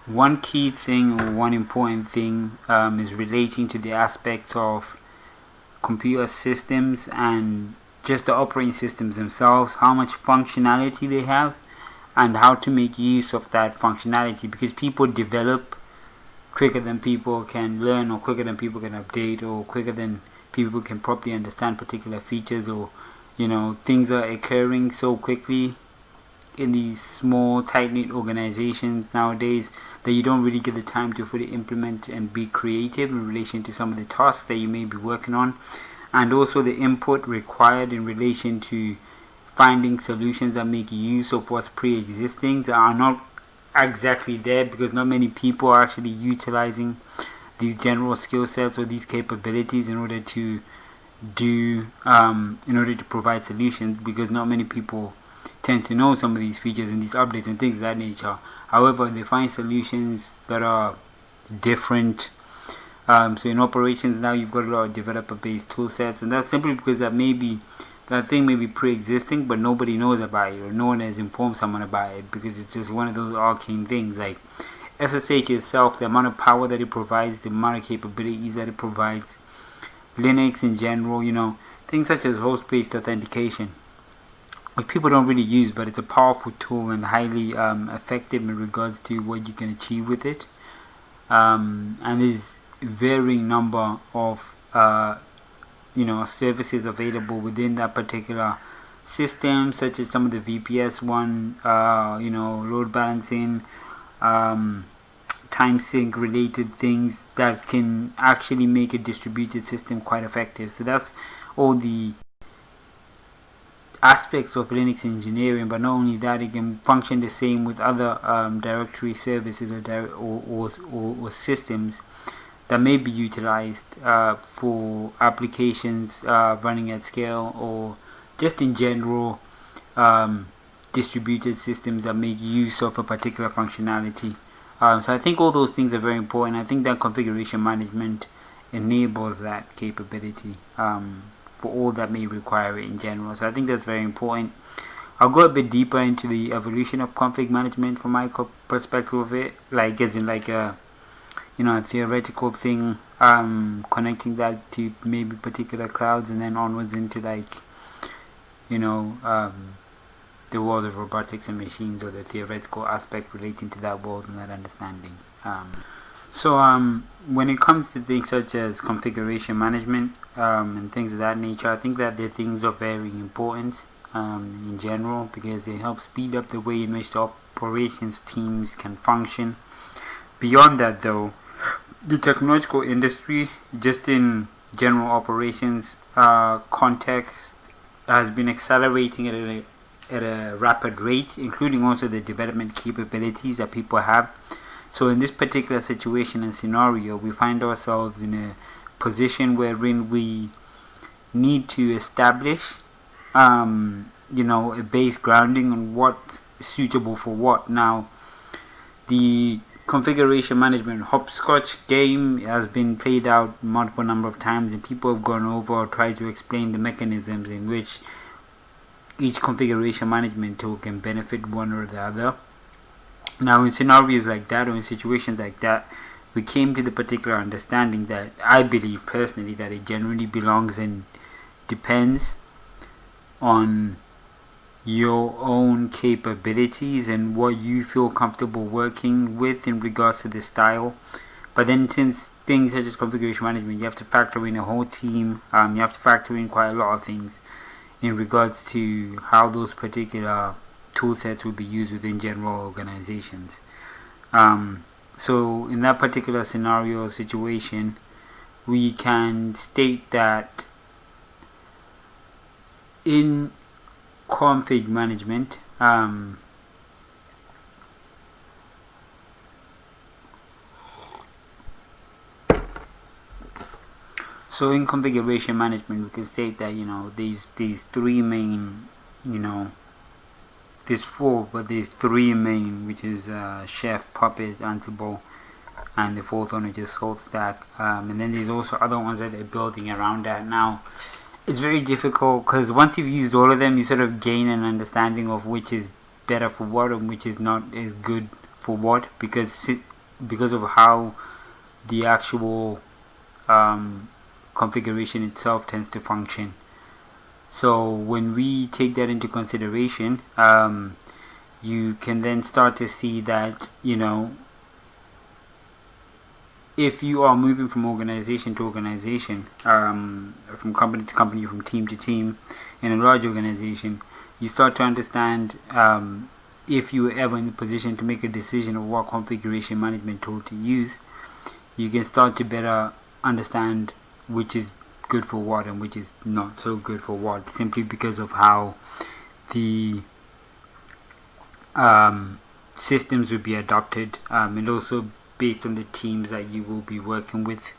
one key thing or one important thing is relating to the aspects of computer systems and just the operating systems themselves, how much functionality they have, and how to make use of that functionality, because people develop quicker than people can learn, or quicker than people can update, or quicker than people can properly understand particular features, or things are occurring so quickly in these small tight-knit organizations nowadays that you don't really get the time to fully implement and be creative in relation to some of the tasks that you may be working on, and also the input required in relation to finding solutions that make use of what's pre-existing that are not exactly there, because not many people are actually utilizing these general skill sets or these capabilities in order to provide solutions, because not many people tend to know some of these features and these updates and things of that nature. However, they find solutions that are different. So in operations now, you've got a lot of developer-based tool sets, and that's simply because that thing may be pre-existing, but nobody knows about it, or no one has informed someone about it, because it's just one of those arcane things. Like SSH itself, the amount of power that it provides, the amount of capabilities that it provides, Linux in general, things such as host-based authentication, which people don't really use, but it's a powerful tool and highly effective in regards to what you can achieve with it. And there's varying number of services available within that particular system, such as some of the VPS one, load balancing, time sync related things that can actually make a distributed system quite effective. So that's all the aspects of Linux engineering. But not only that, it can function the same with other directory services or systems that may be utilized for applications running at scale, or just in general distributed systems that make use of a particular functionality. So I think all those things are very important. I think that configuration management enables that capability for all that may require it in general. So I think that's very important. I'll go a bit deeper into the evolution of config management from my perspective of it, like as in like a theoretical thing, connecting that to maybe particular clouds, and then onwards into like the world of robotics and machines, or the theoretical aspect relating to that world and that understanding. So when it comes to things such as configuration management and things of that nature, I think that they're things of varying importance in general, because they help speed up the way in which the operations teams can function. Beyond that though, the technological industry, just in general operations context, has been accelerating at a rapid rate, including also the development capabilities that people have. So in this particular situation and scenario, we find ourselves in a position wherein we need to establish a base grounding on what's suitable for what. Now, the configuration management hopscotch game has been played out multiple number of times, and people have gone over or tried to explain the mechanisms in which each configuration management tool can benefit one or the other. Now in scenarios like that, or in situations like that, we came to the particular understanding that I believe personally that it generally belongs and depends on your own capabilities and what you feel comfortable working with in regards to the style. But then, since things such as configuration management, you have to factor in a whole team, you have to factor in quite a lot of things in regards to how those particular tool sets will be used within general organizations. So in that particular scenario situation, we can state that in config management, so in configuration management, we can state that these three main, there's four, but there's three main, which is Chef, Puppet, Ansible, and the fourth one is just Salt Stack. And then there's also other ones that they're building around that. Now, it's very difficult, because once you've used all of them, you sort of gain an understanding of which is better for what and which is not as good for what, because because of how the actual configuration itself tends to function. So when we take that into consideration, you can then start to see that, if you are moving from organization to organization, from company to company, from team to team in a large organization, you start to understand, if you were ever in the position to make a decision of what configuration management tool to use, you can start to better understand which is good for what and which is not so good for what, simply because of how the systems will be adopted, and also based on the teams that you will be working with.